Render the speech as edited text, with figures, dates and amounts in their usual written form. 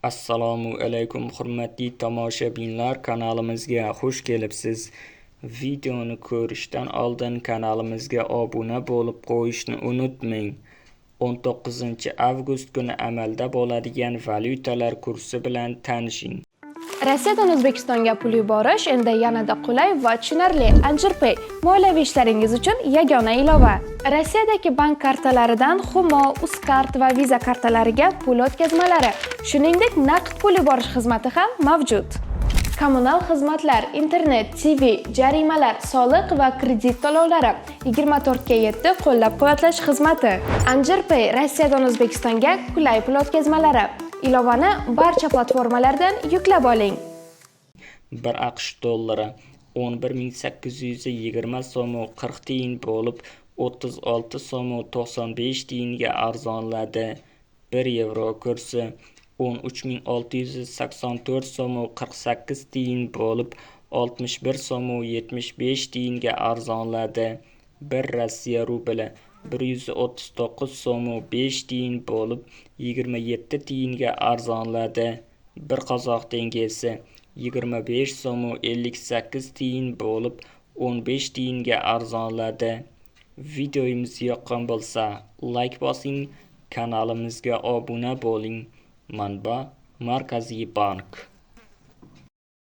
Assalomu alaykum hurmatli tomoshabinlar, kanalimizga xush kelibsiz. Videoni ko'rishdan oldin kanalimizga obuna bo'lib qo'yishni unutmang. 19-avgust kuni amalda bo'ladigan valyutalar kursi bilan tanishing. Rossiyadan O'zbekistonga pul yuborish endi yanada qulay va tushunarli. AnjirPay moliyaviy ishlaringiz uchun yagona ilova. Rossiyadagi bank kartalaridan Humo, Uzcard va Visa kartalariga pul o'tkazmalari, shuningdek naqd pul yuborish xizmati ham mavjud. Kommunal xizmatlar, internet, TV, jarimalar, soliq va kredit to'lovlari 24/7 qo'llab-quvvatlash xizmati. AnjirPay Rossiyadan O'zbekistonga qulay pul o'tkazmalari. Ilovani barcha platformalardan yuklab oling. 1 AQSh dollari 11.820 so'm 40 tiyin bo'lib 36 so'm 95 tiyinga arzonladi. 1 yevro kursi 13.684 so'm 48 tiyin bo'lib 61 so'm 75 tiyinga arzonladi. 1 Rossiya rubli 139 so'm 5 tiyin bo'lib 27 tiyinga arzonladi. 1 qozoq tengesi 25 so'm 58 tiyin bo'lib 15 tiyinga arzonladi. Videomiz yoqqan bo'lsa like bosing, kanalimizga obuna bo'ling. Manba Markaziy bank.